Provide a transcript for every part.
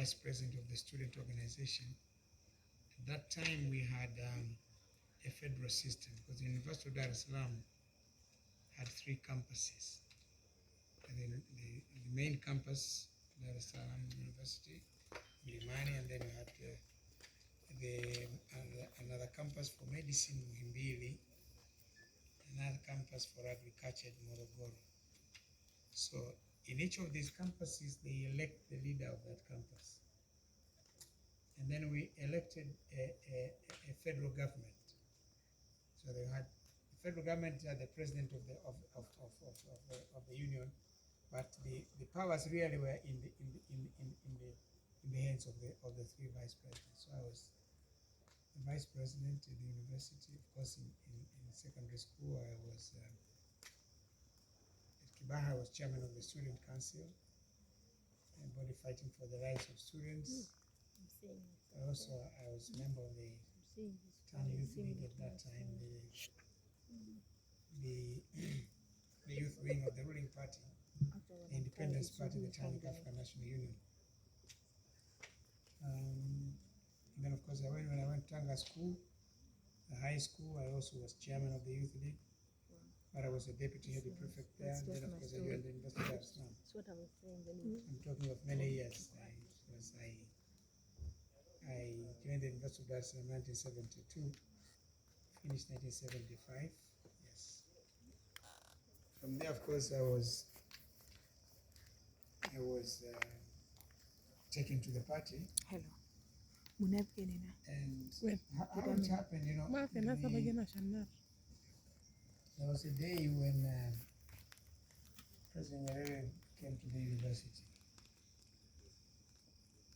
vice president of the student organization. At that time, we had a federal system because the University of Dar es Salaam had 3 campuses. And the main campus, Dar es Salaam University, Milimani, and then we had another campus for medicine, Muhimbili, another campus for agriculture at Morogoro. So in each of these campuses, they elect the leader of that campus. And then we elected a federal government. So they had the federal government had the president of the union, but the powers really were in the hands of the 3 vice presidents. So I was the vice president at the university. Of course, in secondary school, I was at Kibaha, I was chairman of the student council, and body fighting for the rights of students. Also, I was a member of the town youth league at that time, the youth wing of the ruling party, the Independence Party, the Tanganyika African National Union. And then, of course, when I went to Tanga school, the high school, I also was chairman of the youth league, but I was a deputy head prefect there. And then, of course, I joined the University of Dar es Salaam. I'm talking of many years. I joined the University of Dar es Salaam in 1972, finished 1975. Yes. From there, of course, I was taken to the party. Hello. And how it happened, you know, there was a day when President Nyerere came to the university.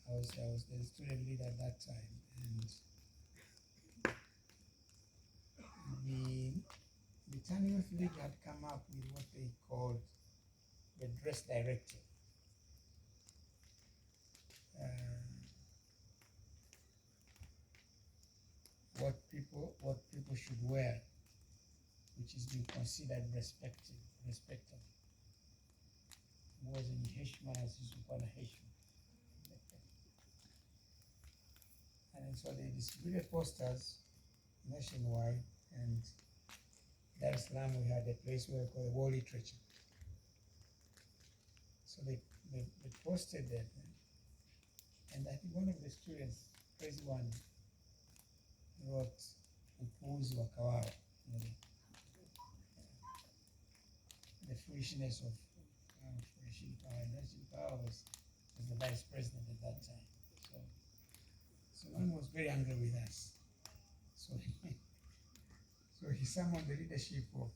I was the student leader at that time, and the Tani Youth League had come up with what they called the dress directive. What people should wear, which is being considered respectable. Was in heshima na sisi kwa na heshima. And so they distributed posters nationwide, and Dar es Salaam we had a place where we call the war literature. So they posted that, and I think one of the students, crazy one, wrote upuuzi wa Kawawa, the foolishness of Kawawa was the vice president at that time. So one was very angry with us. So he summoned the leadership of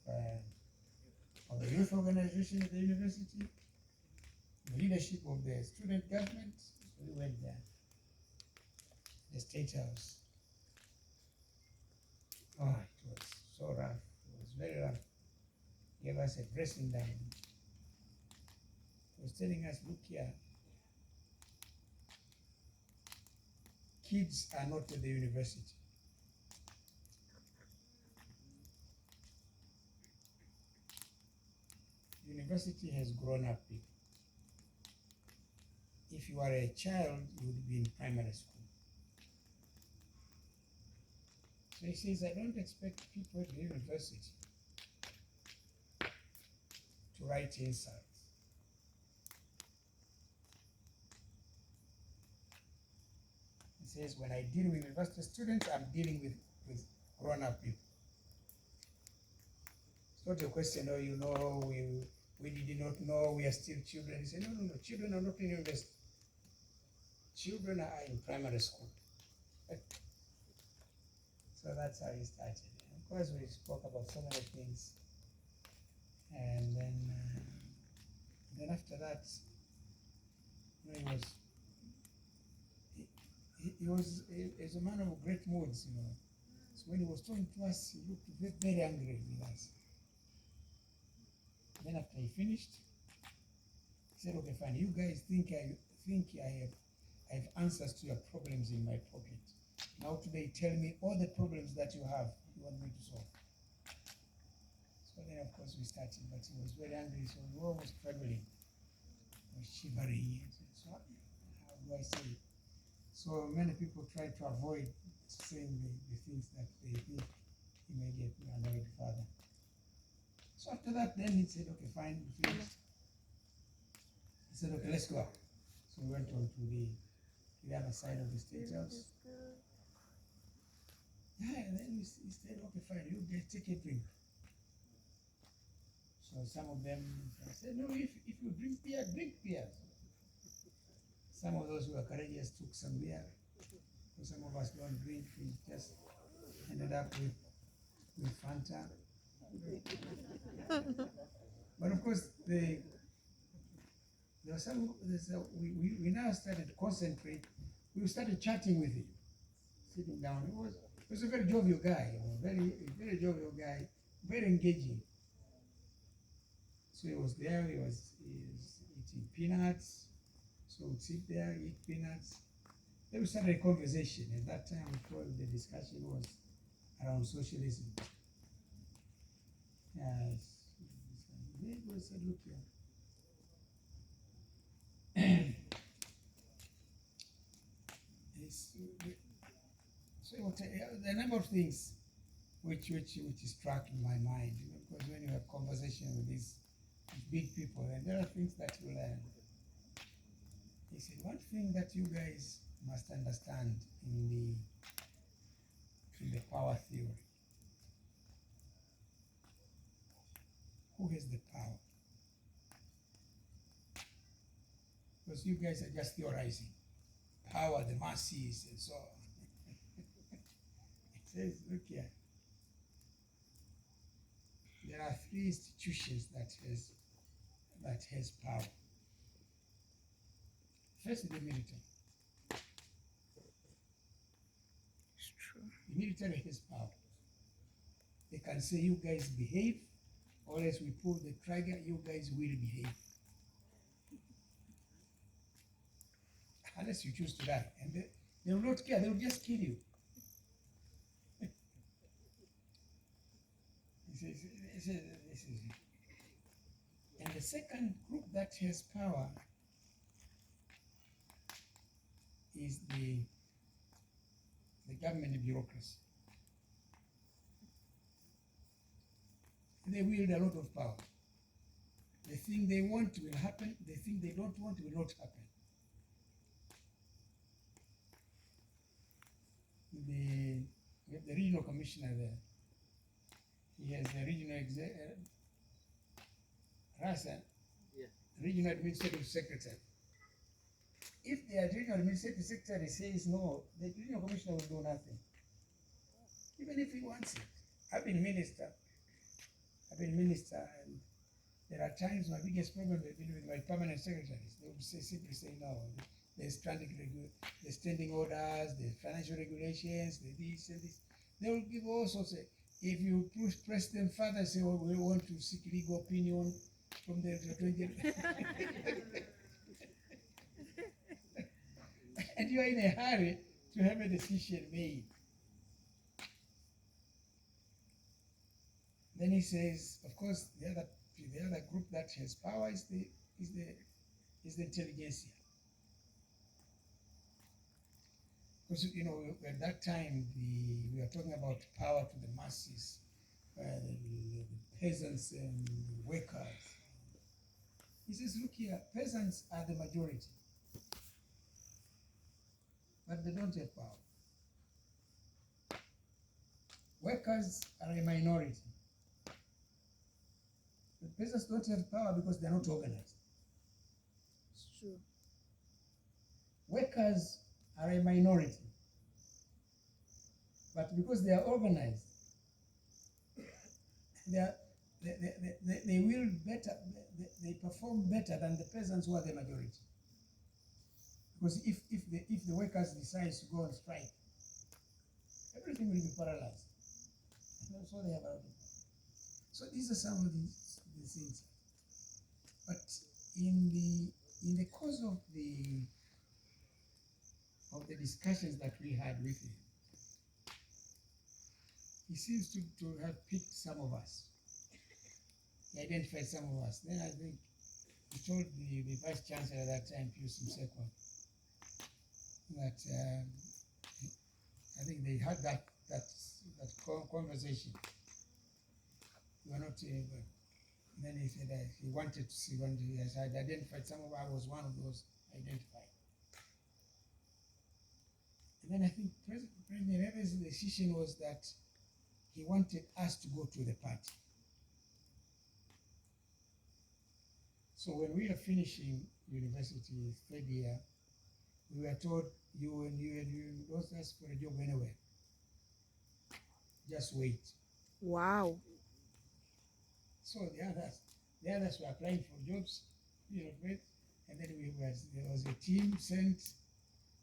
the youth organization at the university, the leadership of the student government. So we went there, the State House. Oh, it was so rough. It was very rough. He gave us a dressing down. He was telling us, look here, kids are not at the university. University has grown up people. If you are a child, you would be in primary school. So he says, I don't expect people at the university to write insults. He says, when I deal with university students, I'm dealing with grown-up people. It's not a question, oh, you know, we did not know, we are still children. He said, no, children are not in university. Children are in primary school. So that's how he started. And of course, we spoke about so many things. And then after that, you know, he was a man of great moods, you know. So when he was talking to us, he looked very, very angry with us. Then after he finished, he said, okay, fine, you guys think I have answers to your problems in my pocket. Now today, tell me all the problems that you have, you want me to solve. So then, of course, we started, but he was very angry, so we were almost trembling, we were shivering. So how do I say? So many people try to avoid saying the things that they think he may get annoyed further. So after that, then he said, okay, fine, we finished. He said, okay, let's go out. So we went on to the other side of the State House. Yeah, and then he said, okay, fine, you guys take a drink. So some of them said, no, if you drink beer, drink beer. Some of those who were courageous took some beer. So some of us don't drink, we just ended up with Fanta. But of course, we now started to concentrate. We started chatting with him, sitting down. He was a very jovial guy, very jovial guy, very engaging. So he was there, he was eating peanuts. So we'd sit there, eat peanuts. Then we started a conversation. At that time, the discussion was around socialism. Yes. They said, look here. So there are a number of things which struck in my mind, because when you have conversation with these big people, and there are things that you learn. He said, one thing that you guys must understand in the power theory. Who has the power? Because you guys are just theorizing. Power, the masses, and so on. It says, look here. There are three institutions that has power. First is the military. It's true. The military has power. They can say, you guys behave, or else we pull the trigger, you guys will behave. Unless you choose to die. And they will not care, they will just kill you. This is it. And the second group that has power is the government bureaucracy. They wield a lot of power. The thing they want will happen, the thing they don't want will not happen. We have the regional commissioner there. He has the regional regional administrative secretary. If the regional administrative secretary says no, the regional commissioner will do nothing. Even if he wants it. I've been minister, and there are times my biggest problem has been with my permanent secretaries. They will simply say no. There's standing orders, the financial regulations, the this and this. They will give also say, if you press them further, say, well, we want to seek legal opinion from the and you are in a hurry to have a decision made. Then he says, of course, the other group that has power is the intelligentsia. Because at that time we are talking about power to the masses, the peasants and the workers. He says, look here, peasants are the majority, but they don't have power. Workers are a minority. The peasants don't have power because they're not organized. It's true. Workers are a minority, but because they are organized, they will better. They perform better than the peasants who are the majority. Because if the workers decide to go on strike, everything will be paralyzed. So they have a lot of power. So these are some of the things. But in the course of the discussions that we had with him, he seems to have picked some of us. He identified some of us. Then I think he told the vice chancellor at that time, Pius Msekwa, that I think they had that conversation. You are not but then he said he wanted to see one day. As I identified, some of I was one of those identified. And then I think President Eve's decision was that he wanted us to go to the party. So when we are finishing university third year, we were told you don't ask for a job anywhere. Just wait. Wow. So the others were applying for jobs, wait, and then there was a team sent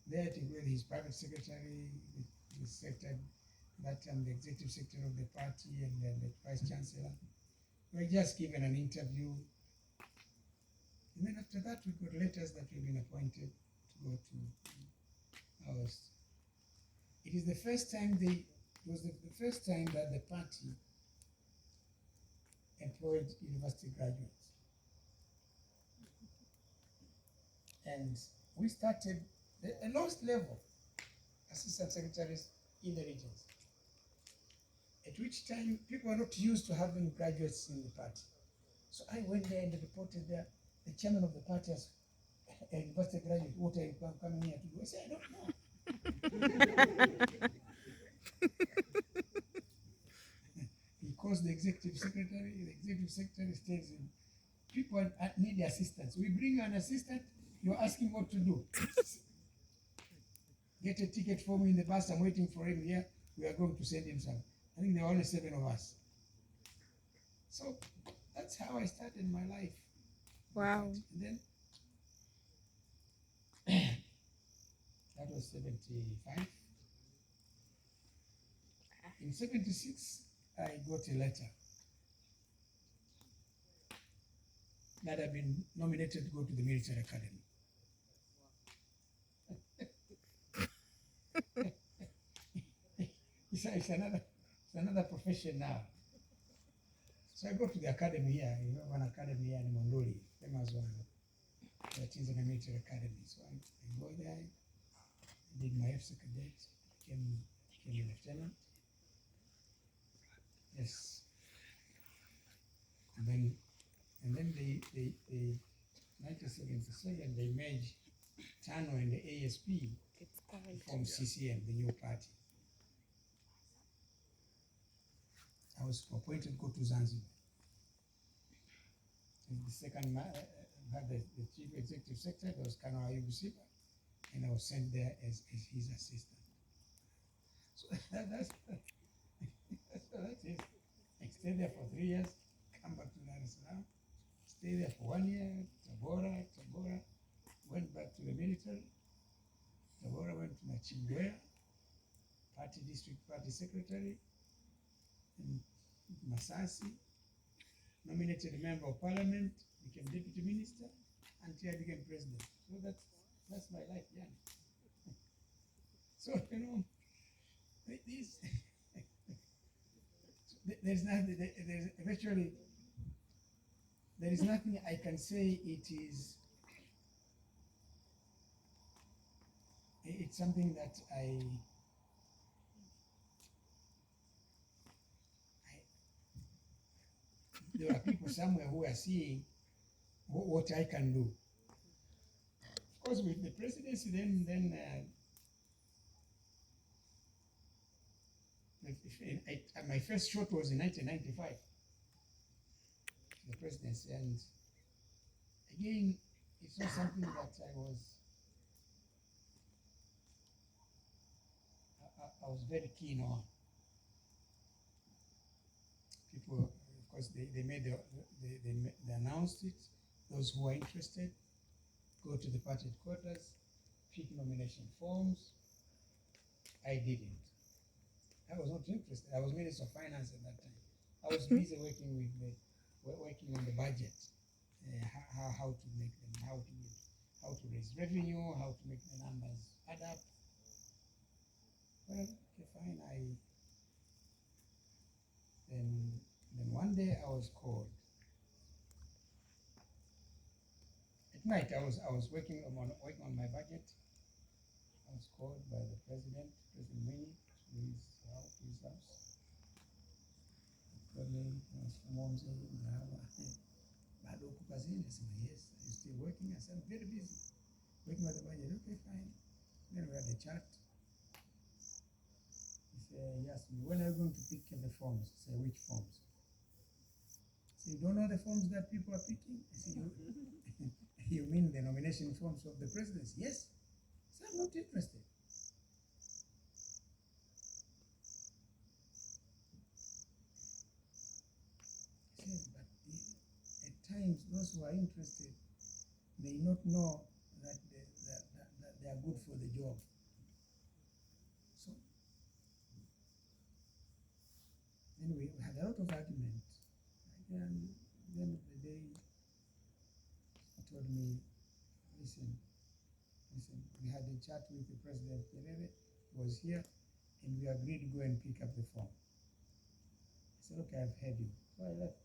there to with his private secretary, the secretary, that the executive secretary of the party, and then the vice chancellor. We were just given an interview. And then after that, we got letters that we've been appointed to go to ours. It is the first time the first time that the party employed university graduates. And we started the lowest level assistant secretaries in the regions, at which time people are not used to having graduates in the party. So I went there and reported there, the chairman of the party as a university graduate, what are you coming here to do? I said, I don't know. He calls the executive secretary tells him, people need assistance. We bring you an assistant, you're asking what to do. Get a ticket for me in the bus, I'm waiting for him here, we are going to send him some. I think there are only 7 of us. So that's how I started my life. Wow. And then that was 75. In 76, I got a letter that I've been nominated to go to the military academy. It's another profession now. So I go to the academy here. You have an academy here in Monduli, famous one. That is in a military academy. So I go there, I did my FC cadet, became a lieutenant. Yes. And then they 1977 they merged TANO and the ASP from CCM, the new party. I was appointed to go to Zanzibar. And the second had the chief executive secretary, that was Kano Ayubu Siba, and I was sent there as his assistant. So that's it. I stayed there for 3 years, come back to Dar es Salaam, stay there for 1 year, Tabora, went back to the military. Tabora went to Nachingwea, party district party secretary, in Masasi, nominated a member of parliament, became deputy minister, until I became president. So that's my life, yeah. So this there's nothing. There is nothing I can say. It's something that there are people somewhere who are seeing what I can do. Of course, with the presidency, my first shot was in 1995, the presidency, and again, it's not something that I was very keen on. People, of course, they announced it. Those who are interested, go to the party headquarters, pick nomination forms. I didn't. I was not interested. I was Minister of Finance at that time. I was busy working on the budget, how to make them, how to raise revenue, how to make the numbers add up. Well, okay, fine. Then one day I was called. At night I was working on my budget. I was called by the President Winnie, to his house. He called me, Mom said, bado uko kazini? I said, yes. Are you still working? I said, I'm very busy. Working with the budget. Okay, fine. Then we had a chat. He asked me, when are you going to pick the forms? I said, which forms? So you don't know the forms that people are picking? I said, you mean the nomination forms of the presidency? Yes. So I'm not interested. He says, but at times those who are interested may not know that they are good for the job. So then we had a lot of argument. And at the end of the day, he told me, listen, we had a chat with the President Nyerere, he was here, and we agreed to go and pick up the form. I said, okay, I've heard you. So I left.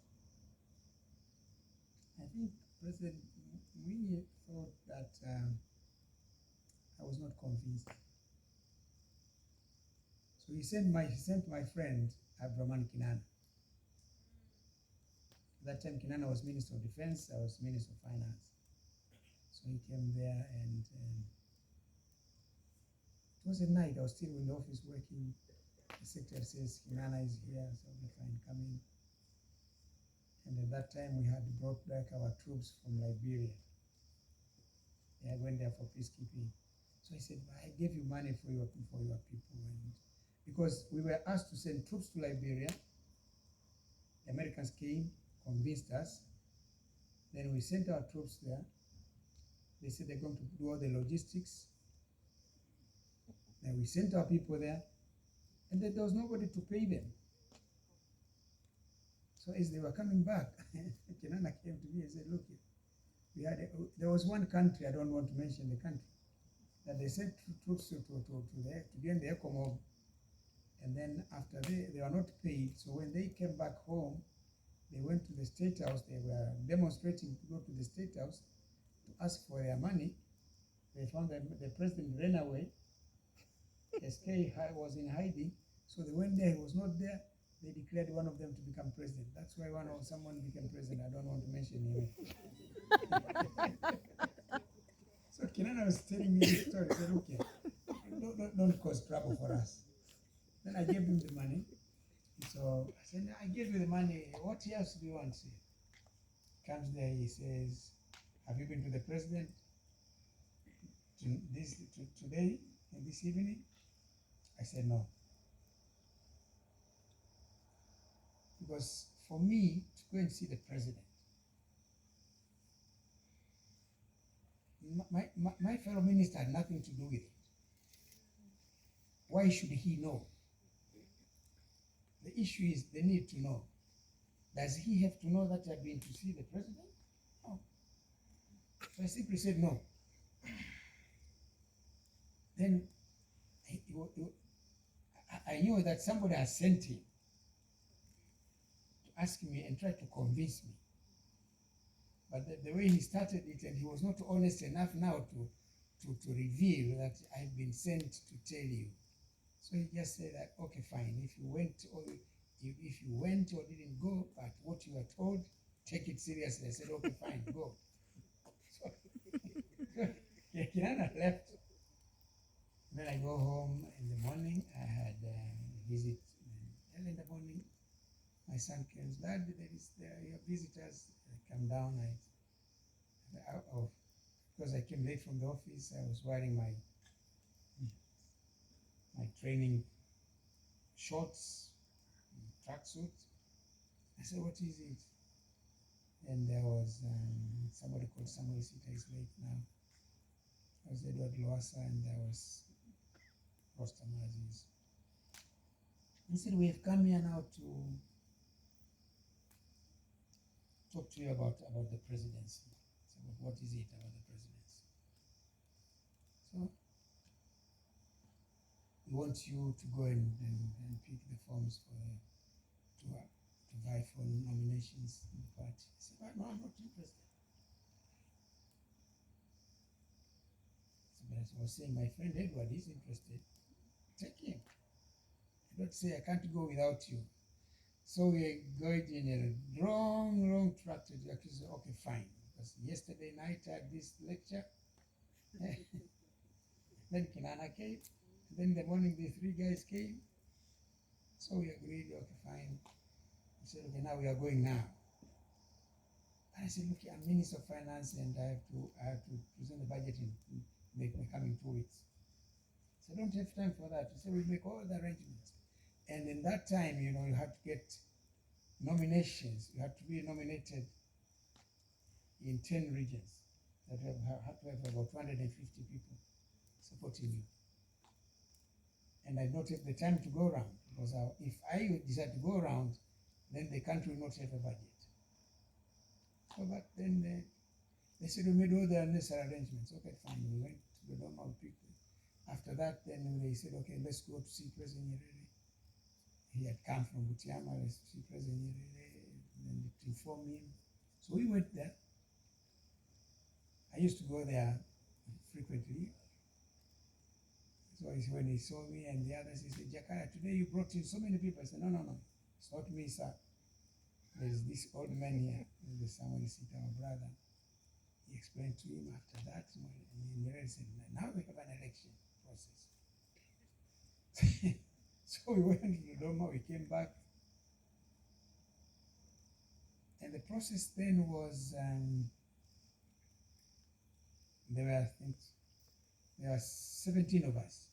I think President Mwinyi thought that I was not convinced. So he sent my friend, Abdurrahman Kinana. At that time, Kinana was Minister of Defense, I was Minister of Finance. So he came there, and it was at night, I was still in the office working. The secretary says, Kinana is here, so we fine, come in. And at that time, we had brought back our troops from Liberia. They went there for peacekeeping. So I said, I gave you money for your people, and because we were asked to send troops to Liberia. The Americans came, convinced us. Then we sent our troops there. They said they're going to do all the logistics. Then we sent our people there, and then there was nobody to pay them. So as they were coming back, Kenana came to me and said, look, there was one country, I don't want to mention the country, that they sent troops to gain the ECOMOG, and then after they were not paid. So when they came back home, they went to the State House. They were demonstrating to go to the State House to ask for their money. They found that the president ran away. SK was in hiding. So they went there, he was not there. They declared one of them to become president. That's why someone became president. I don't want to mention him. So Kinana was telling me this story. He said, okay, don't cause trouble for us. Then I gave him the money. So I said, I gave you the money. What else do you want? He comes there, he says, have you been to the president today, this evening? I said, no. Because for me to go and see the president, my fellow minister had nothing to do with it. Why should he know? The issue is they need to know. Does he have to know that I've been to see the president? No. So I simply said no. Then I knew that somebody had sent him to ask me and try to convince me. But the way he started it, and he was not honest enough now to reveal that I've been sent to tell you. So he just said that, okay, fine, if you went or didn't go, but what you were told, take it seriously. I said, okay, fine, go. So Kinana left. Then I go home in the morning. I had a visit early in the morning. My son comes, Dad, there are visitors. I come down. Because I came late from the office, I was wearing my training shorts, tracksuit. I said, what is it? And there was somebody called Samuel Sita is late now. I was Edward Loasa, and there was Rostam Aziz. He said, we have come here now to talk to you about the presidency. So what is it about the presidency? So we want you to go and pick the forms to vie for nominations in the party. I said, no, I'm not interested. So, but as I was saying, my friend Edward is interested. Take him. Edward say, I can't go without you. So we going in a long track to the accused. Okay, fine. Because yesterday night I had this lecture. Then Kinana came. And then in the morning the three guys came. So we agreed, okay, fine. He said, okay, now we are going now. And I said, look, I'm Minister of Finance and I have to present the budget in the coming 2 weeks. So I don't have time for that. He said, we'll make all the arrangements. And in that time, you know, you have to get nominations. You have to be nominated in 10 regions. That have to have about 250 people supporting you. And I don't have the time to go around because if I decide to go around, then the country will not have a budget. So, but then they said we made all the necessary arrangements. Okay, fine. We went to the normal people. After that, then they said, okay, let's go to see President Nyerere. He had come from Butiama, let's see President Nyerere, and to inform him. So we went there. I used to go there frequently. So when he saw me and the others, he said, Jakaya, today you brought in so many people. I said, no, it's not me, sir. There's this old man here. There's someone our brother. He explained to him after that. And Nyerere said, now we have an election process. So we went to Dodoma, we came back. And the process then was, there were 17 of us.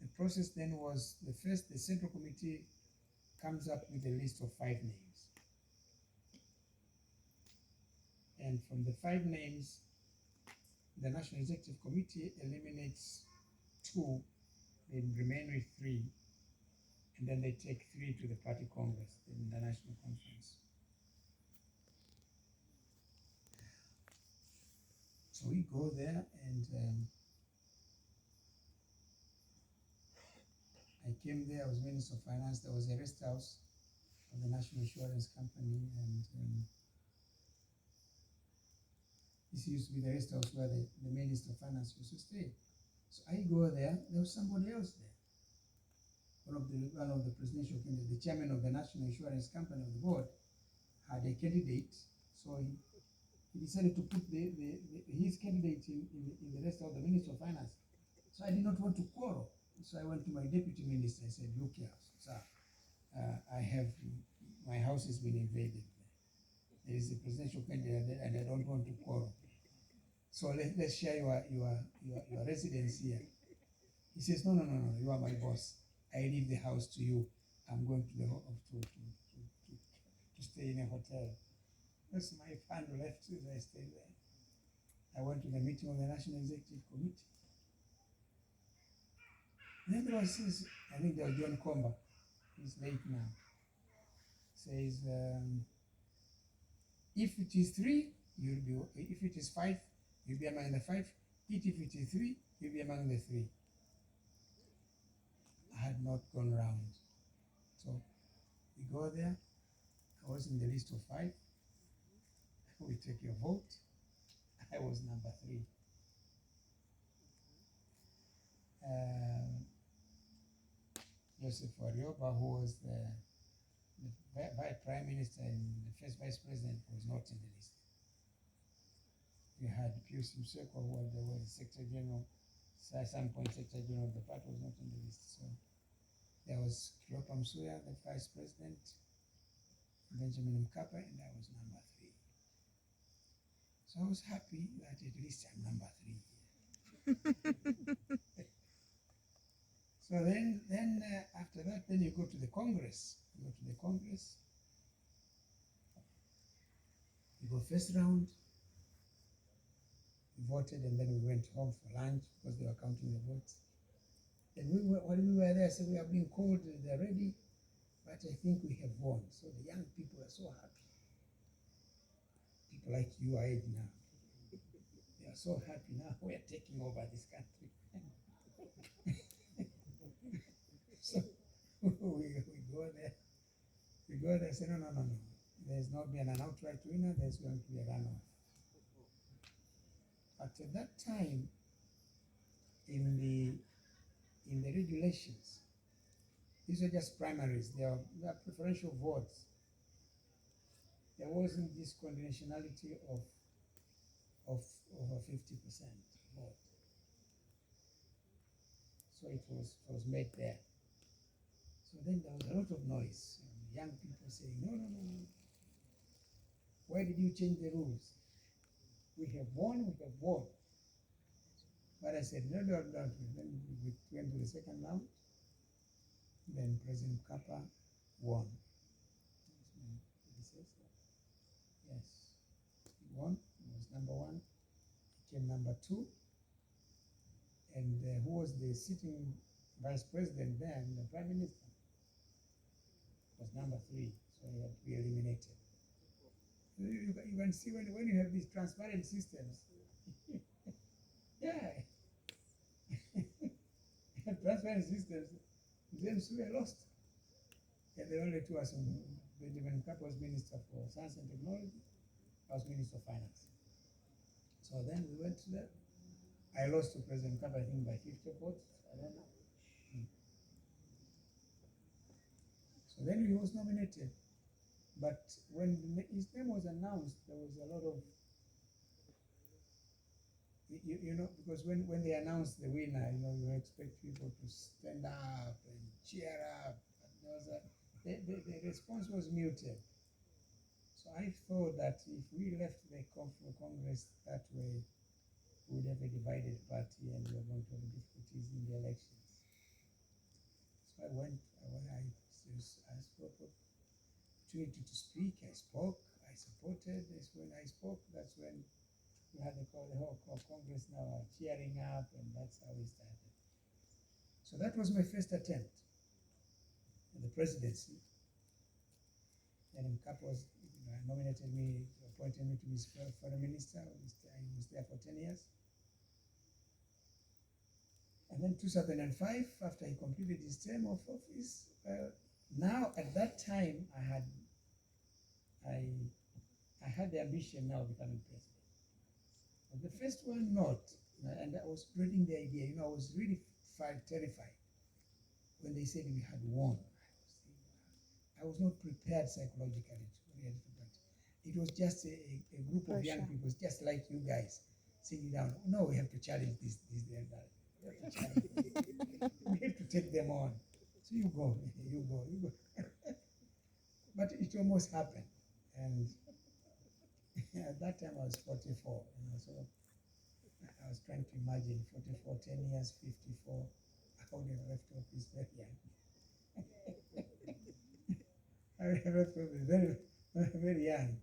The process then was, the Central Committee comes up with a list of 5 names. And from the 5 names, the National Executive Committee eliminates 2, they remain with 3, and then they take 3 to the party congress in the national conference. So we go there and I came there, I was Minister of Finance. There was a rest house of the National Insurance Company, and this used to be the rest house where the Minister of Finance used to stay. So I go there was somebody else there. One of the presidential candidates, the chairman of the National Insurance Company of the board, had a candidate, so he decided to put his candidate in the rest of the Minister of Finance. So I did not want to quarrel. So I went to my deputy minister. I said, look here, sir, my house has been invaded. There is a presidential candidate there and I don't want to quarrel. So let's share your residence here. He says, no, you are my boss. I leave the house to you. I'm going to stay in a hotel. That's my fund left, so I stayed there. I went to the meeting of the National Executive Committee. Then there was this, I think there was John Comba, he's late now, says, if it is 3, you'll be, if it is 5, you'll be among the 5. If it is 3, you'll be among the 3. I had not gone round. So we go there. I was in the list of 5. We take your vote. I was number 3. Joseph Warioba, who was the Prime Minister and the first Vice President, was not in the list. We had Pius Msekwa, who was the Secretary General, at some point Secretary General of the party, was not in the list. So there was Cleopa Msuya, the Vice President, Benjamin Mkapa, and I was number 3. So I was happy that at least I'm number 3. So then after that, then you go to the Congress. You go first round. We voted, and then we went home for lunch because they were counting the votes. And when we were there, so we have been called, they're ready, but I think we have won. So the young people are so happy. People like you are age now. They are so happy now. We are taking over this country. So we go there. We go there and say, no. There's not been an outright winner, there's going to be a runoff. at that time, in the regulations, these were just primaries. They were preferential votes. There wasn't this conditionality of over 50% vote. So it was made there. So then there was a lot of noise. Young people saying, no, no, no, no. Why did you change the rules? We have won, we have won. But I said, no, no, no. Then we went to the second round. Then President Kappa won. Yes, he won. He was number one. He came number two. And who was the sitting vice president then, the prime minister, was number three. So he had to be eliminated. You can see when you have these transparent systems. Yeah. Transparent systems, James we were lost. And the only two was Benjamin Kappa was Minister for Science and Technology. I was Minister of Finance. So then we went to that. I lost to President Kappa, I think, by 50 votes. I don't know. So then he was nominated. But when his name was announced, there was a lot of, you know, because when they announced the winner, you know, you expect people to stand up and cheer up. But there was the response was muted. So I thought that if we left the Congress that way, we would have a divided party and we were going to have difficulties in the elections. So I spoke opportunity to speak, I spoke, I supported. That's when I spoke, that's when we had the whole Congress now cheering up, and that's how we started. So that was my first attempt at the presidency. And Kappa nominated me, appointed me to be foreign minister. I was there for 10 years. And then 2005, after he completed his term of office, now at that time I had the ambition now of becoming president. But the first one not, and I was dreading the idea. You know, I was really terrified when they said we had won. I was not prepared psychologically to react to that. It was just a group of young people, just like you guys, sitting down. No, we have to challenge this, and that. We have to take them on. So you go. But it almost happened. And at that time I was 44. You know, so I was trying to imagine 44, 10 years, 54. I would have left office very young. I would have left office very, very young.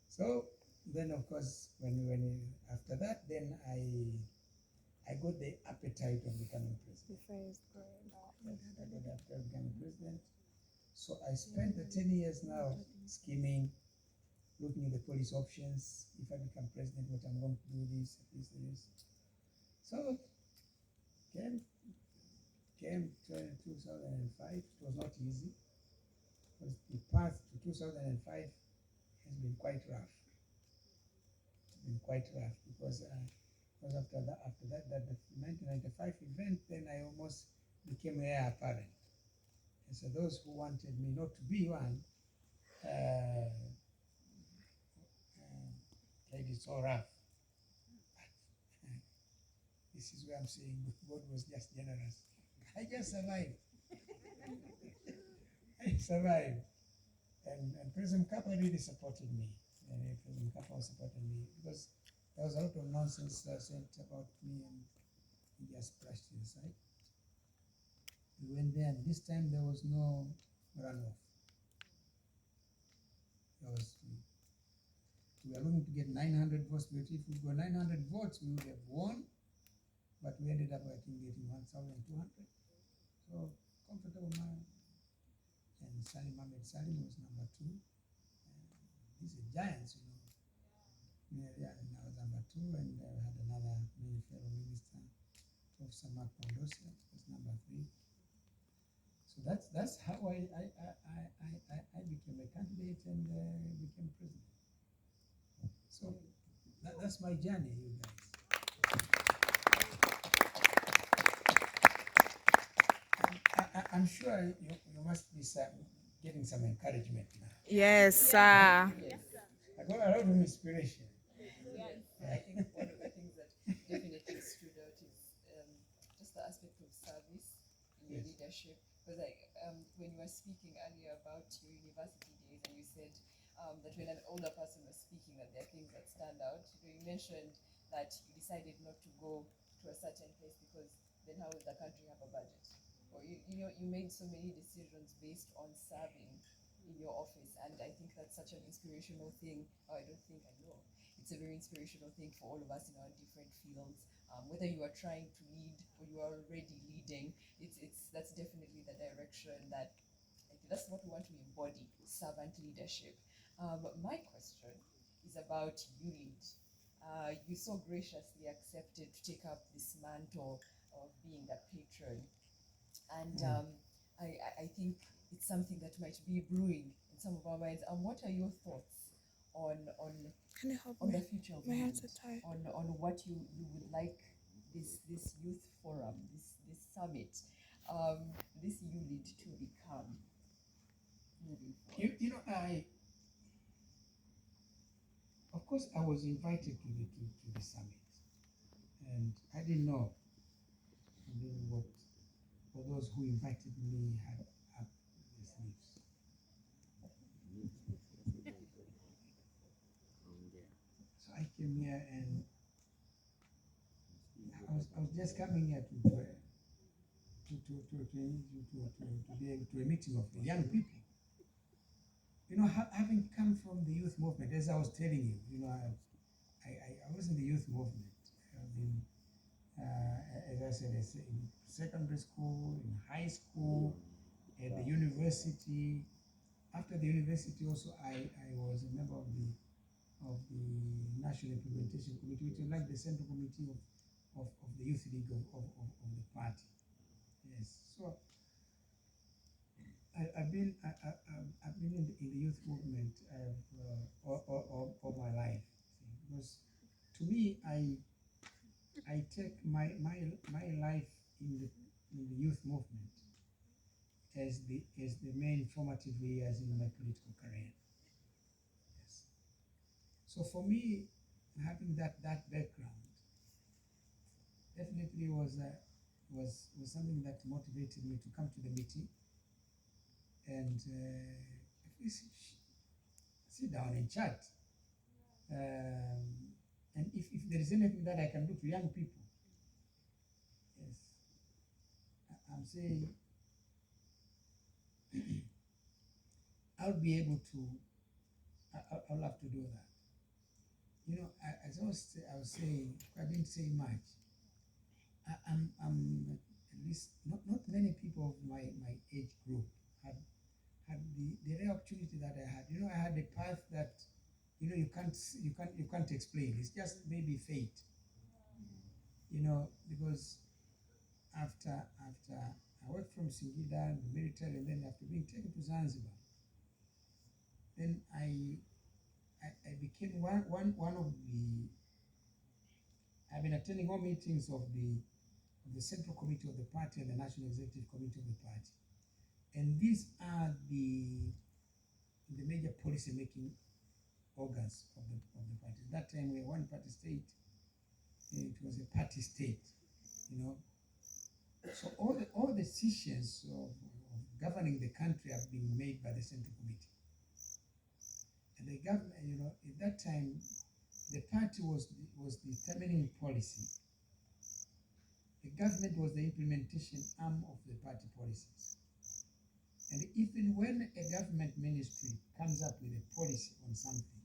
So then, of course, when after that, then I got the appetite of becoming president. Yes, I got the appetite of becoming president. So I spent the 10 years now scheming, looking at the policy options. If I become president, what I'm going to do, this. So came 2005. It was not easy, because the path to 2005 has been quite rough. Because after that, the 1995 event, then I almost became heir apparent. And so those who wanted me not to be one, tried it so rough. This is where I'm saying God was just generous. I just survived. I survived. And President Kappa really supported me. President Kappa was supporting me, because there was a lot of nonsense said about me, and he just brushed it aside. We went there, and this time there was no runoff. We were looking to get 900 votes, but if we got 900 votes, we would have won. But we ended up, I think, getting 1,200. So comfortable now. And Ahmed Salim was number 2. These are giants, you know. Yeah, and I was number 2, and I had another fellow minister, Professor Mark Pondosia, was number 3. So that's how I became a candidate and became president. So that's my journey, you guys. I'm sure you must be getting some encouragement now. Yes, sir. Yes. I got a lot of inspiration. I think one of the things that definitely stood out is just the aspect of service in your Yes. leadership. Because when you were speaking earlier about your university days, and you said that when an older person was speaking, that there are things that stand out. You mentioned that you decided not to go to a certain place because then how would the country have a budget? Or you made so many decisions based on serving in your office, and I think that's such an inspirational thing. Oh, I don't think I know. It's a very inspirational thing for all of us in our different fields. Whether you are trying to lead or you are already leading, that's definitely the direction that that's what we want to embody: servant leadership. My question is about Youlead. You so graciously accepted to take up this mantle of being a patron, and I think it's something that might be brewing in some of our minds. And what are your thoughts on Can you help on the me? future of My hands Youlead, are tied. on what you would like this youth forum, this summit, this Youlead to become moving forward? You know, of course, I was invited to the summit, and I didn't know. And then what for those who invited me had up their sleeves. So I came here, and I was just coming here to be able to a meeting of the young people. You know, having come from the youth movement, as I was telling you, you know, I was in the youth movement. I've been, as I said, in secondary school, in high school, at the university. After the university, also, I was a member of the National Implementation Committee, which is like the Central Committee of the Youth League of the party. Yes. So I've been in the youth movement all my life, because to me I take my life in the youth movement as the main formative years in my political career. Yes. So for me, having that background definitely was something that motivated me to come to the meeting and at least sit down and chat. And if there is anything that I can do to young people, yes, I'm saying I'll be able to. I'll have to do that. You know, as I was saying, I didn't say much. I'm at least not many people of my age group had the rare opportunity that I had. You know, I had a path that you can't explain. It's just maybe fate. You know, because after I worked from Singida, the military, and then after being taken to Zanzibar, then I became one of the. I've been attending all meetings of the Central Committee of the party and the National Executive Committee of the party, and these are the major policy making organs of the party. At that time, we were one party state. It was a party state, you know. So all the decisions of governing the country have been made by the Central Committee. And the government, you know, at that time, the party was determining policy. The government was the implementation arm of the party policies. And even when a government ministry comes up with a policy on something,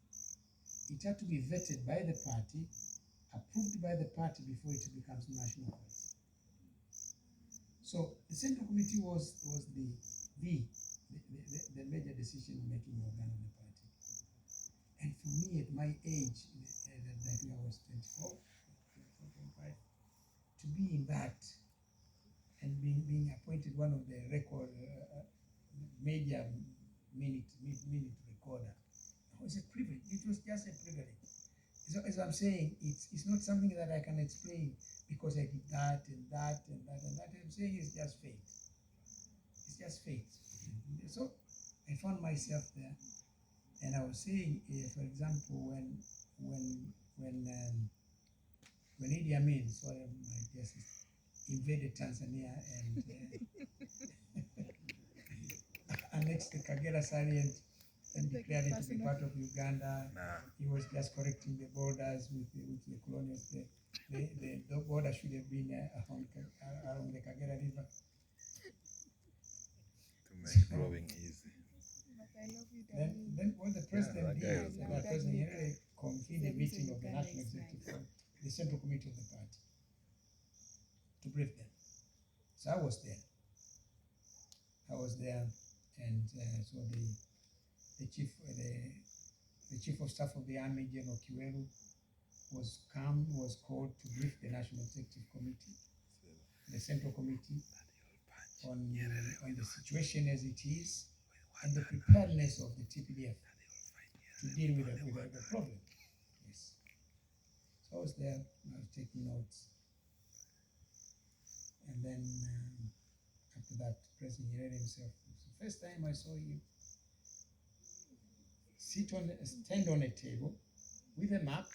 it had to be vetted by the party, approved by the party before it becomes national policy. So the Central Committee was the major decision-making organ of the party. And for me, at my age, I think I was 24, 25, to be in that and being appointed one of the record major minute recorder was a privilege. It was just a privilege. So as I'm saying, it's not something that I can explain because I did that and that and that and that. I'm saying it's just fate. just fate. So I found myself there, and I was saying, for example, when Idi Amin, sorry, my guess is, invaded Tanzania and annexed the Kagera salient and declared it to be part of Uganda. He was just correcting the borders with the colonials. The border should have been along the Kagera River. To make growing easy. Then what the president that guy did, was the president Nyerere convened a meeting of the National Executive, the Central Committee of the party, to brief them. So I was there. And so the chief of staff of the army, General Kiweru, was called to brief the National Executive Committee, the Central Committee, on the situation as it is and the preparedness of the TPDF to deal with the problem. Yes. So I was there, I was taking notes. And then after that, President Nyerere himself, it was the first time I saw him stand on a table with a map,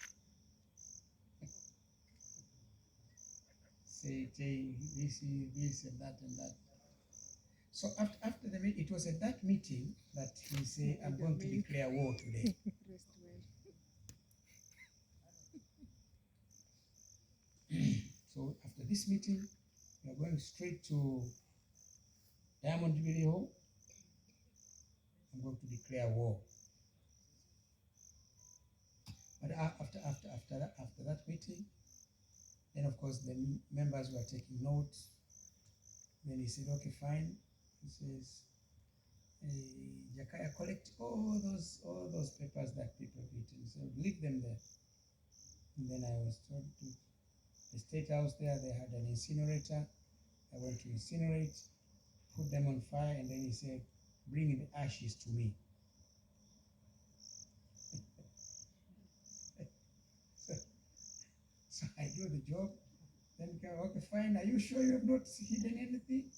say this and that and that. So after the meeting, it was at that meeting that he said, I'm going to declare war today. So after this meeting, we are going straight to Diamond Jubilee Hall. I'm going to declare war. But after that meeting, then of course the members were taking notes. Then he said, okay, fine. He says, Jakaya, collect all those papers that people have written. So leave them there. And then I was told to the State House there, they had an incinerator. I went to incinerate, put them on fire, and then he said, bring the ashes to me. So I do the job. Then okay, fine. Are you sure you have not hidden anything?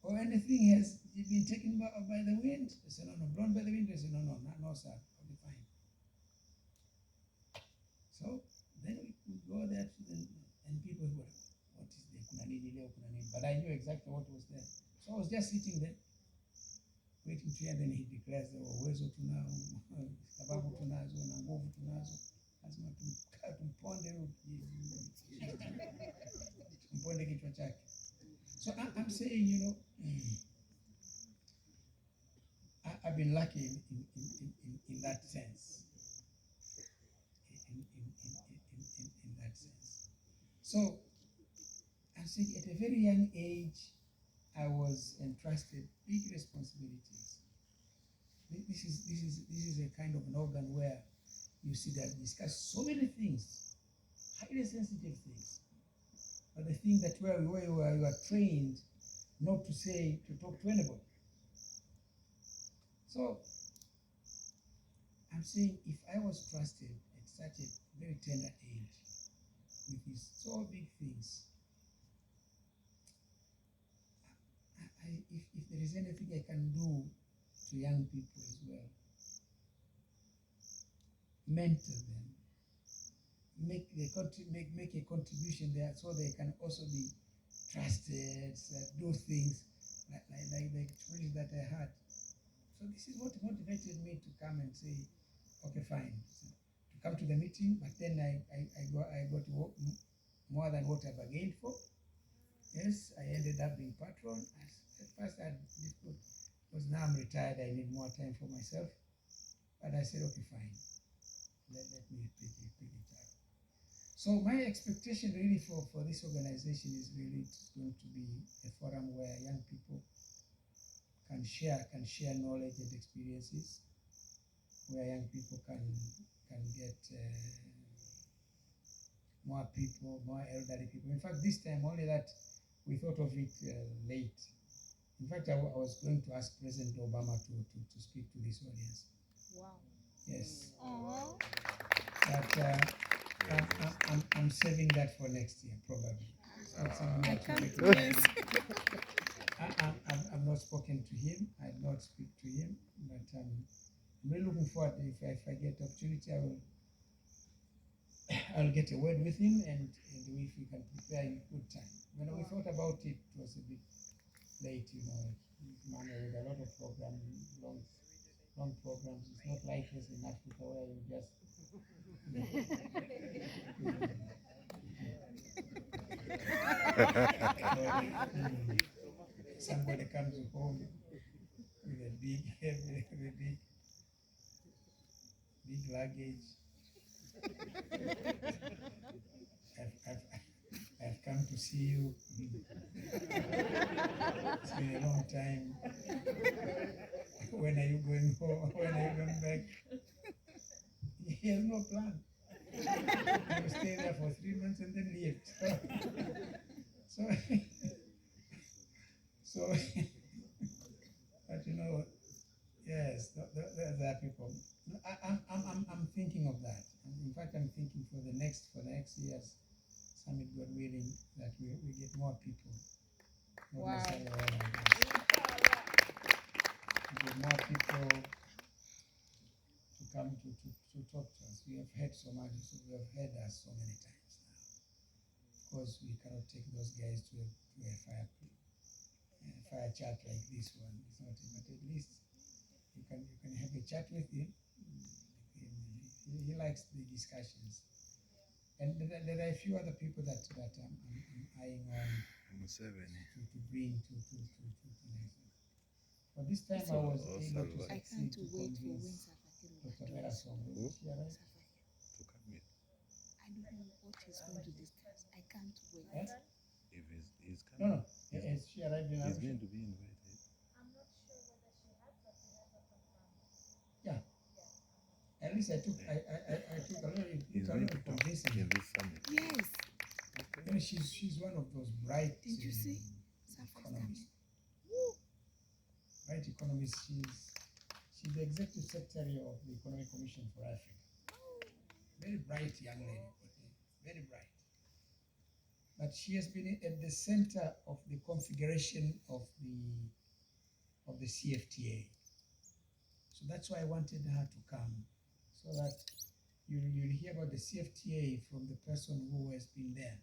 Or anything has been taken by the wind? I said, no, blown by the wind. I said, no, sir, I'll be fine. So then we go there to and people were, what is there? But I knew exactly what was there. So I was just sitting there, waiting to hear. Then he declares, uwezo tunao, sababu tunazo, na nguvu tunazo, lazima tumponde kichwa chake. So I'm saying, I've been lucky in that sense. In that sense. So I'm saying at a very young age, I was entrusted big responsibilities. This is a kind of an organ where you see that discuss so many things, highly sensitive things. But the thing that where you are trained not to talk to anybody. So I'm saying if I was trusted at such a very tender age with these so big things, if there is anything I can do to young people as well, mentor them, make a contribution there so they can also be trusted, do things like the experience that I had. So this is what motivated me to come and say, okay, fine, so, to come to the meeting. But then I got more than what I bargained for. Yes, I ended up being patron. At first I had difficult because now I'm retired. I need more time for myself. But I said, okay, fine. Let me pick it up. So my expectation really for this organization is really going to be a forum where young people can share knowledge and experiences, where young people can get more people, more elderly people. In fact, this time only that we thought of it late. In fact, I was going to ask President Obama to speak to this audience. Wow. Yes. Aww. But I'm saving that for next year, probably. I can't wait. I've not spoken to him. I'd not speak to him, but I'm really looking forward. If I get the opportunity, I'll get a word with him, and if we can prepare in good time. When we thought about it, it was a bit late, man with a lot of programs, long programs. It's not like this in Africa where you just somebody comes home with a big luggage. I've come to see you. It's been a long time. When are you going home? When are you going back? He has no plan. He will stay there for 3 months and then leave. So but yes, there are people. I'm thinking of that. In fact, I'm thinking for the next year's summit, God willing, that we get more people. Wow. We get more people to come to talk to us. We have heard so much, so we have heard us so many times now. Of course, we cannot take those guys to a fire chat like this one. It's not, but at least you can have a chat with him. He likes the discussions. And there are a few other people that I'm eyeing on to bring to next one. But this time I was able to succeed to convince Dr. Vera Song. Is she arrived? I don't know what he's going to discuss. I can't wait. Eh? If he's No. coming, Has she arrived in he's Arusha? going to be invited. Yeah. At least I took a He's little going to talk convincing. in this summit. Yes. She's one of those bright Did you see? economists. Bright economists. She's the executive secretary of the Economic Commission for Africa. Very bright young lady, very bright. But she has been at the center of the configuration of the CFTA. So that's why I wanted her to come, so that you'll hear about the CFTA from the person who has been there,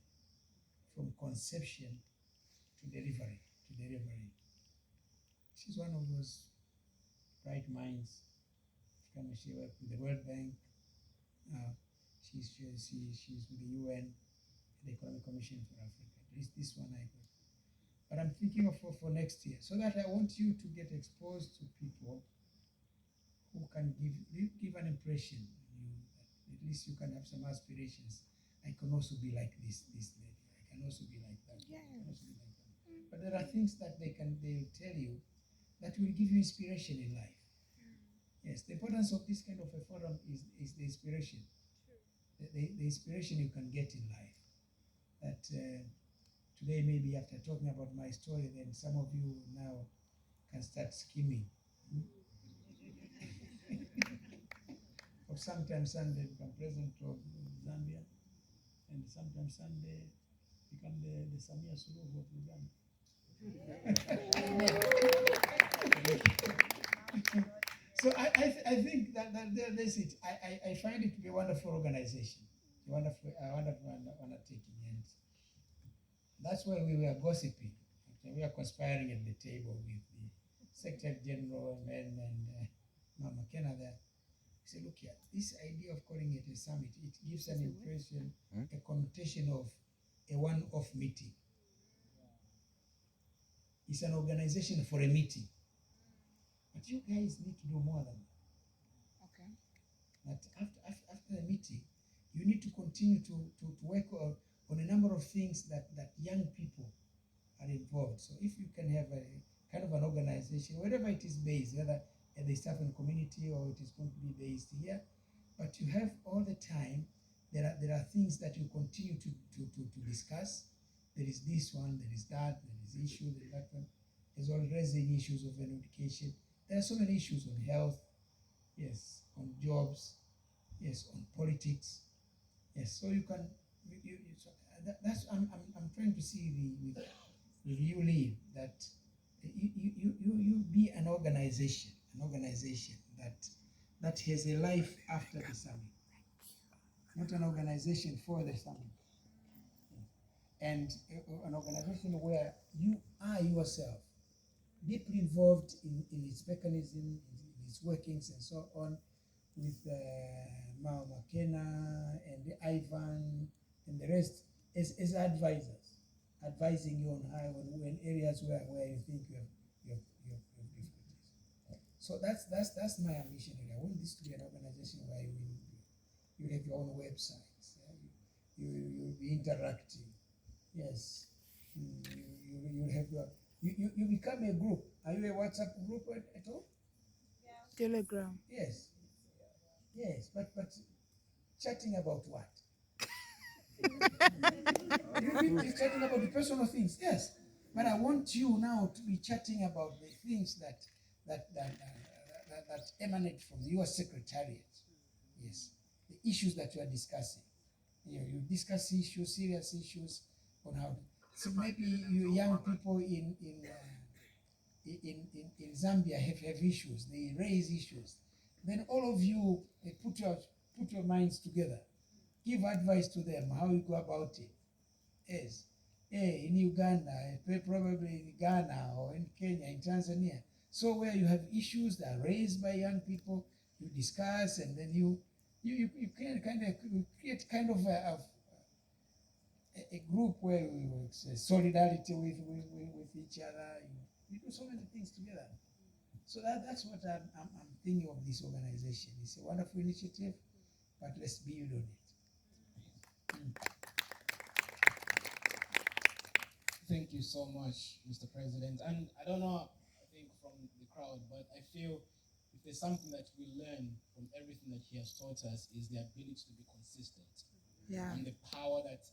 from conception to delivery. She's one of those bright minds. She worked with the World Bank. She's with the UN, the Economic Commission for Africa. At least this one I got. But I'm thinking of for next year, so that I want you to get exposed to people who can give an impression. At least you can have some aspirations. I can also be like this lady. I can also be like that. Yes. I can also be like that. But there are things that they'll tell you that will give you inspiration in life. Yes, the importance of this kind of a forum is the inspiration. The inspiration you can get in life. That today, maybe after talking about my story, then some of you now can start scheming. Or sometimes Sunday become president of Zambia, and sometimes Sunday become the Samia Suluhu of Uganda. So I think that there's it. I find it to be a wonderful organization, a wonderful undertaking, and that's why we were gossiping. We were conspiring at the table with the Secretary General and Mama Kena there. We said, look here, this idea of calling it a summit, it gives an impression, a connotation of a one-off meeting. It's an organization for a meeting. But you guys need to do more than that. Okay. That after the meeting, you need to continue to work on a number of things that young people are involved. So if you can have a kind of an organization, wherever it is based, whether at the staff and community or it is going to be based here, but you have all the time, there are things that you continue to discuss. There is this one, there is that, there is issue, there is that one. There's always raising issues of education. There are so many issues on health, yes, on jobs, yes, on politics, yes. So you can, that's I'm trying to see with Youlead that you be an organization that has a life after the summit, not an organization for the summit, and an organization where you are yourself deeply involved in its mechanism, in its workings, and so on, with Mao McKenna and Ivan and the rest as advisors, advising you on how on areas where you think you have difficulties. So that's my ambition. I want this to be an organization where you have your own websites. You'll be interactive. Yes. You have your you become a group. Are you a WhatsApp group at all? Telegram. Yes. Yes, but chatting about what? You're chatting about the personal things, yes. But I want you now to be chatting about the things that emanate from your secretariat. Yes, the issues that you are discussing. You discuss issues, serious issues on how. So maybe you young people in Zambia have issues. They raise issues. Then all of you put your minds together. Give advice to them how you go about it. Yes. In Uganda, probably in Ghana or in Kenya, in Tanzania. So where you have issues that are raised by young people, you discuss, and then you can create kind of a group where you solidarity with each other. You do so many things together. So that's what I'm thinking of this organization. It's a wonderful initiative, but let's build on it. Thank you so much, Mr. President. And I don't know, I think from the crowd, but I feel if there's something that we learn from everything that he has taught us is the ability to be consistent. Yeah. And the power that,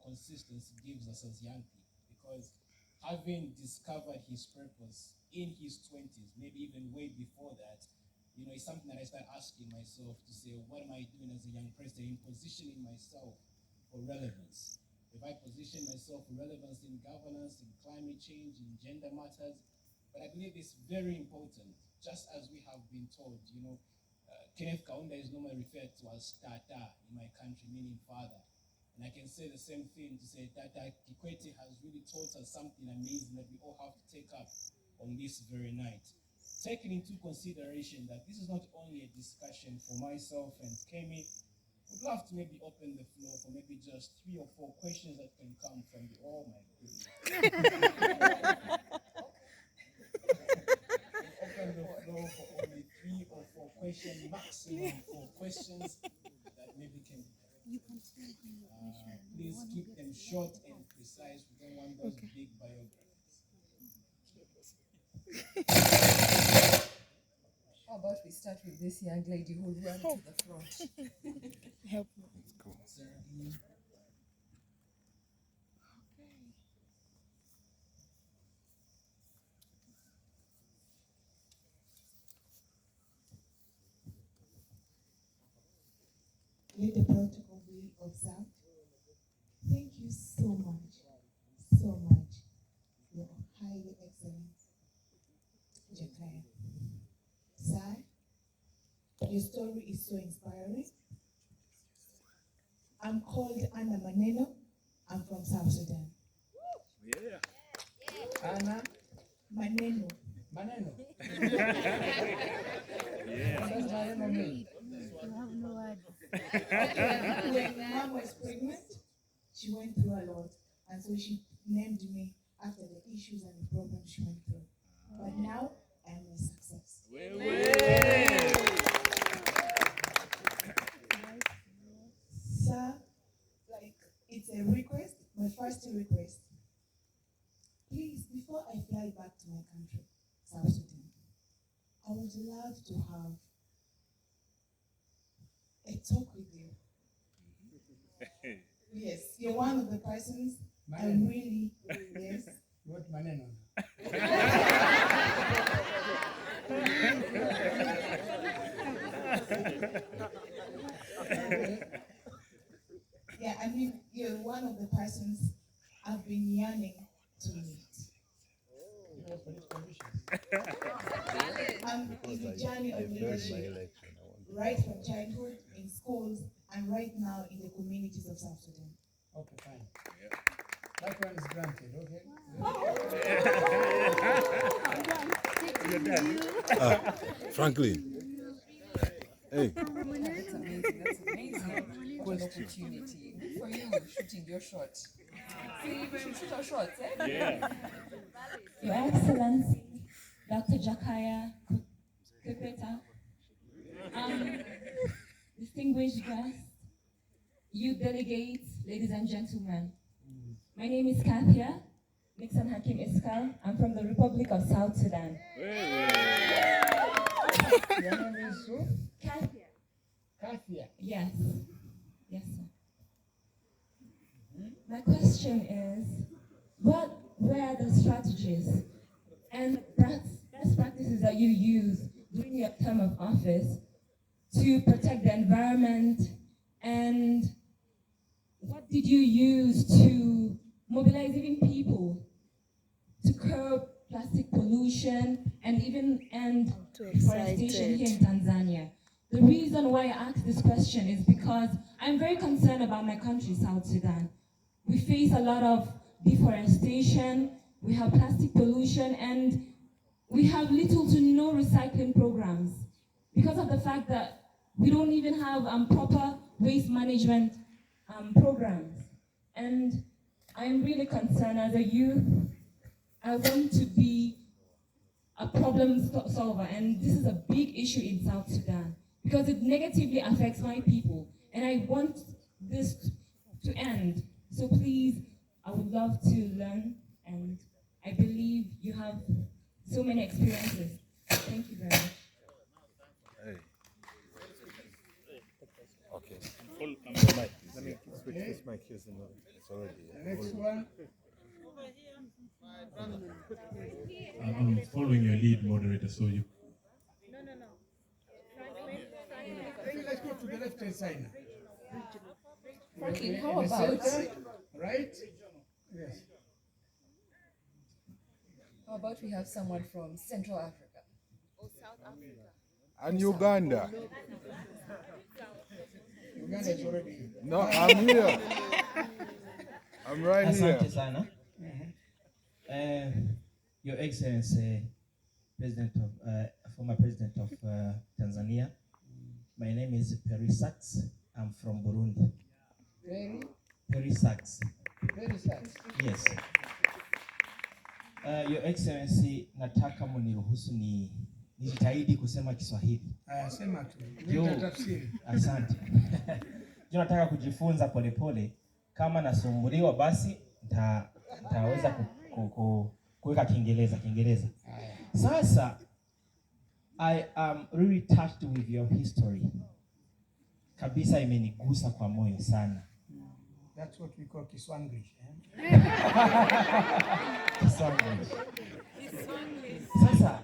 consistency gives us as young people. Because having discovered his purpose in his 20s, maybe even way before that, it's something that I start asking myself to say, what am I doing as a young president in positioning myself for relevance? If I position myself for relevance in governance, in climate change, in gender matters, but I believe it's very important, just as we have been told, Kenneth Kaunda is normally referred to as Tata in my country, meaning father. And I can say the same thing to say EJakayaKikwete has really taught us something amazing that we all have to take up on this very night. Taking into consideration that this is not only a discussion for myself and Kemi, would love to maybe open the floor for maybe just 3 or 4 questions that can come from the my goodness. Open the floor for only 3 or 4 questions, maximum 4 questions that maybe can be please keep them short and precise. We don't want those big biographies. How about we start with this young lady who ran to the front? Help me. Let the protocol be observed. Thank you so much, Your highly excellent Jakaya. Sir, your story is so inspiring. I'm called Anna Maneno. I'm from South Sudan. Yeah. Anna Maneno. Maneno. Yeah. What does Maneno mean? You have no word. When Mom was pregnant, she went through a lot, and so she named me after the issues and the problems she went through. But now I am a success. Sir, it's a request, my first request. Please, before I fly back to my country, South Sudan, I would love to have a talk with you. Yes, you're one of the persons I really, yes. What Maneno? Yeah, I mean, you're one of the persons I've been yearning to meet. What political vision. It's a journey of leadership, right from childhood, in schools, and right now in the communities of South Sudan. Okay, fine. That one is granted, okay? Franklin. Hey. That's amazing. That's amazing. What an opportunity. Good for you shooting your shot. See, we should shoot our shots, eh? Yeah. Your Excellency, Dr. EJakayaKikwete, distinguished guests, youth delegates, ladies and gentlemen. My name is Kathia Nixon Hakim Iskal. I'm from the Republic of South Sudan. Your name is who? Kathia. Kathia. Yes. Yes, sir. My question is, what were the strategies and best practices that you used during your term of office to protect the environment, and what did you use to mobilize even people to curb plastic pollution and even end deforestation here in Tanzania? The reason why I ask this question is because I'm very concerned about my country, South Sudan. We face a lot of deforestation, we have plastic pollution, and we have little to no recycling programs because of the fact that we don't even have proper waste management programs. And I'm really concerned as a youth. I want to be a problem solver, and this is a big issue in South Sudan because it negatively affects my people, and I want this to end. So please, I would love to learn, and I believe you have so many experiences. Thank you very much. Hey. Okay. Let me switch this mic here. It's already. The next one. I'm following your lead, moderator, so you. Okay, let's go to the left-hand side now. Franklin, In how the about center, right? Yes. how about we have someone from Central Africa? And Uganda. Uganda is already here. No, I'm here. I'm right here. Asante sana. Your Excellency, former President of Tanzania. My name is Perry Sachs. I'm from Burundi. Perry Sachs. Very sad. Yes. Your Excellency, nataka muniruhusu nijitahidi kusema Kiswahili. Sema tu. Yo. Tafsiri. Asante. Nataka kujifunza polepole. Kama nasumbuliwa basi nitaweza kuweka Kiingereza. Sasa I am really touched with your history. Kabisa imenigusa kwa moyo sana. That's what we call Kiswanglish. Kiswanglish. Sasa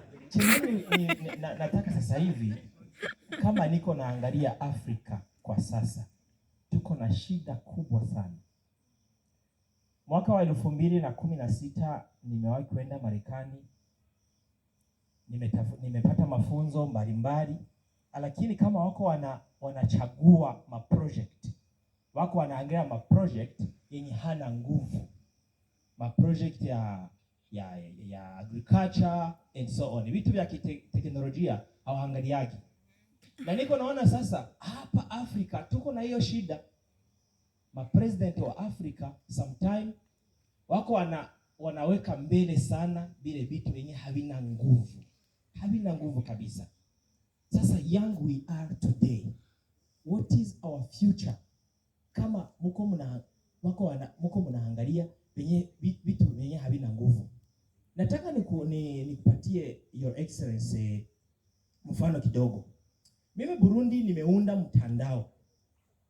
nataka sasa hivi kama niko naangalia Afrika kwa sasa, tuko na shida kubwa sana. Mwaka wa 2016 nimewahi kwenda Marekani, nimepata mafunzo mbalimbali, lakini kama wako wanachagua project, wako wanaangalia project yenye hana nguvu, project ya agriculture and so on, vitu vya teknolojia hawaangaliagi. Na niko naona sasa hapa Afrika tuko na hiyo shida. President wa Afrika sometime wako wanaweka mbele sana vile vitu yenye havina nguvu kabisa. Sasa young we are today, what is our future? Kama mko mnaangalia vitu vyenye havina nguvu. Nataka nikupatie Your Excellency mfano kidogo. Mimi Burundi nimeunda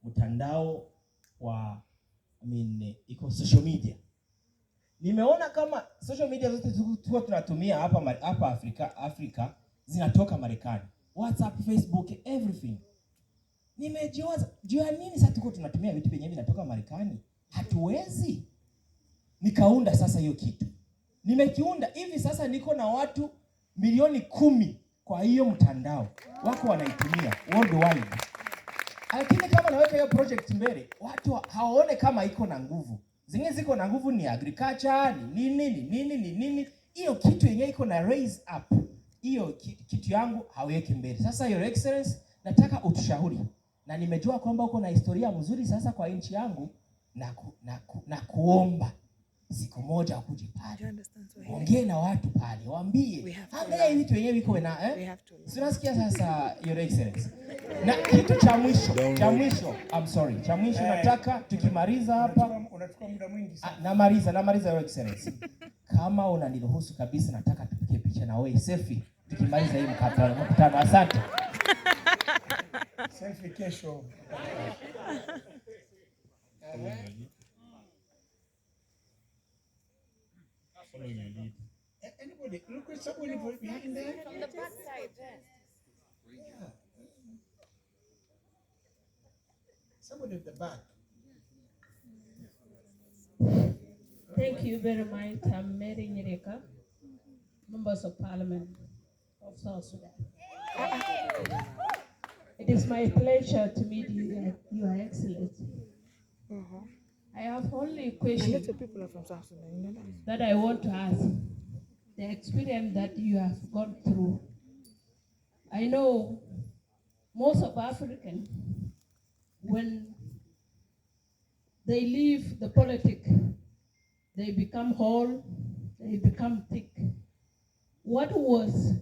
mtandao wa iko social media. Nimeona kama social media zote tunatumia hapa Afrika zinatoka Marekani. WhatsApp, Facebook, everything. Nimejua nini sasa tuko tunatumia vitu vyenyewe vinatoka Marekani? Hatuwezi. Nikaunda sasa hiyo kitu. Nimekiunda hivi sasa, niko na watu milioni 10 kwa hiyo mtandao wako wanaitumia worldwide. Lakini kama naweka hiyo project mbele, watu hawaone kama iko na nguvu. Zingine ziko na nguvu ni agriculture, ni nini. Hiyo kitu yenyewe iko na raise up. Hiyo kitu yangu haweki mbele. Sasa Your Excellency, nataka utushauri. Na nimejua kwamba uko na historia mzuri sasa kwa nchi yangu, na kuomba siku moja ukuje pale. Ongea na watu pale, waambie angalia hivi vitu wenyewe viko na Sinasikia sasa Your Excellency. Na kitu cha mwisho, I'm sorry. Cha mwisho nataka tukimaliza hapa, unachukua muda mwingi sana. Namaliza Your Excellency. Kama unaniruhusu kabisa, nataka tupige picha na wewe selfie tukimaliza hii mkutano. Asante. Selfie kesho. Following your lead. Anybody, look at somebody behind there. From the back side, yes. Yeah. Somebody at the back. Thank you very much. I'm Mary Nyereka, members of Parliament of South Sudan. It is my pleasure to meet you, Your Excellency. I have only a question people are from South Sudan. that I want to ask. The experience that you have gone through. I know most of Africans, when they leave the politics, they become whole, they become thick. What was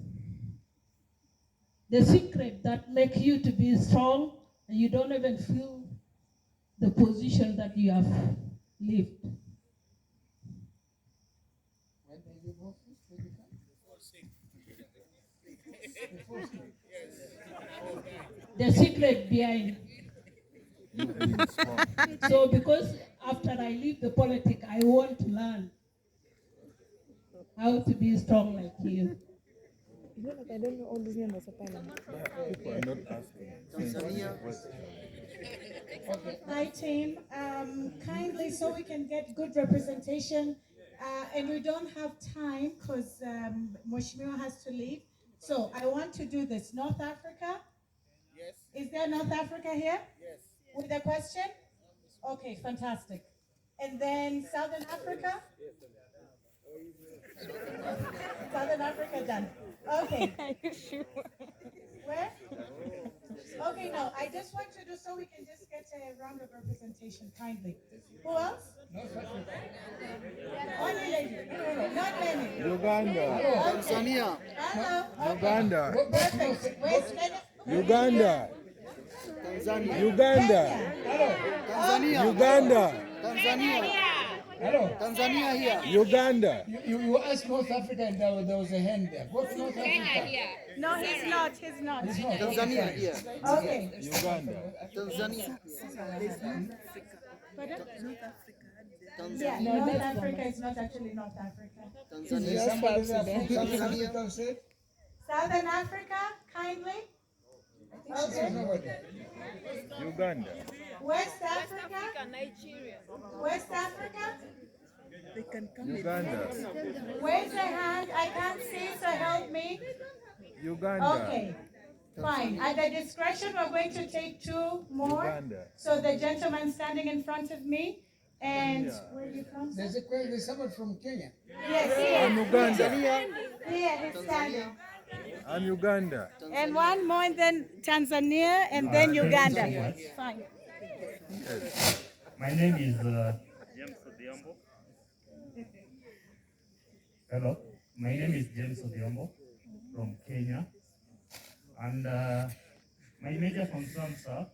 the secret that makes you to be strong and you don't even feel the position that you have lived? The secret behind. So because after I leave the politics, I want to learn how to be strong like you. You know, like I don't know all these members of Parliament. People are not asking. Hi team, kindly so we can get good representation and we don't have time because Mheshimiwa has to leave. So I want to do this. North Africa? Yes. Is there North Africa here? Yes. With a question? Okay, fantastic. And then Southern Africa? Southern Africa done. Okay. Are you sure? Where? Okay, no, I just want to do so we can just get a round of representation, kindly. Who else? Only lady. Not many. Uganda. Tanzania. Hello. Uganda. Perfect. Where's Uganda. Tanzania. Uganda. Tanzania. Uganda. Tanzania. Hello. Tanzania here. Uganda. You asked North Africa and there was a hand there. What's North Africa? No, he's not. He's not. Tanzania here. Okay. Uganda. Tanzania. Pardon? Yeah, North Africa is not actually North Africa. Is somebody there from Southern Africa said? Southern Africa, kindly. Okay. Uganda. West Africa. West Africa. They can come Uganda. Raise your hand. I can't see, so help me. Uganda. Okay. Fine. At the discretion, we're going to take two more. Uganda. So the gentleman standing in front of me. And where are you from? Sir? There's someone from Kenya. Yes, here. I'm Uganda. Here, he's standing. I'm Uganda. And one more, and then Tanzania, and then Uganda. Fine. My name is James Odhiambo. Hello, my name is James Odhiambo from Kenya, and my major concern, sir,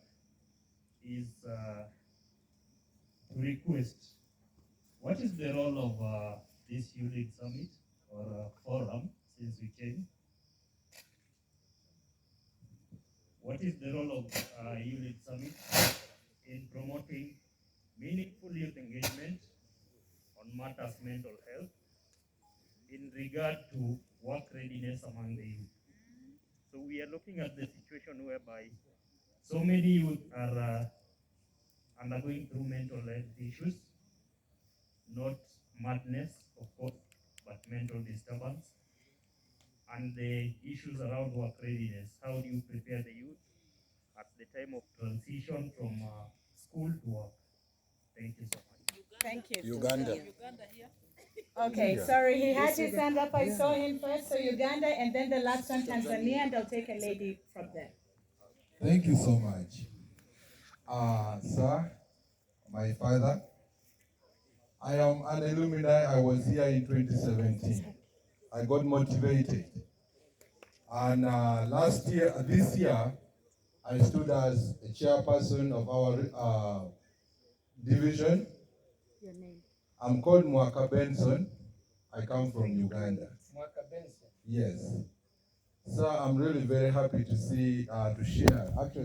is to request what is the role of this Youlead summit or forum since we came. What is the role of Youlead summit in promoting meaningful youth engagement on matters mental health in regard to work readiness among the youth? So we are looking at the situation whereby so many youth are undergoing through mental health issues, not madness, of course, but mental disturbance, and the issues around work readiness. How do you prepare the youth at the time of transition from school to work? Thank you so much. Thank you. Uganda. Okay, Yeah. sorry, he had his hand up. I saw him first. So Uganda, and then the last one, Tanzania, and I'll take a lady from there. Thank you so much. Sir, my father, I am an alumni. I was here in 2017. I got motivated. And this year, I stood as a chairperson of our division. Your name? I'm called Mwaka Benson. I come from Uganda. Mwaka Benson. Yes. So I'm really very happy to see, to share. Actually,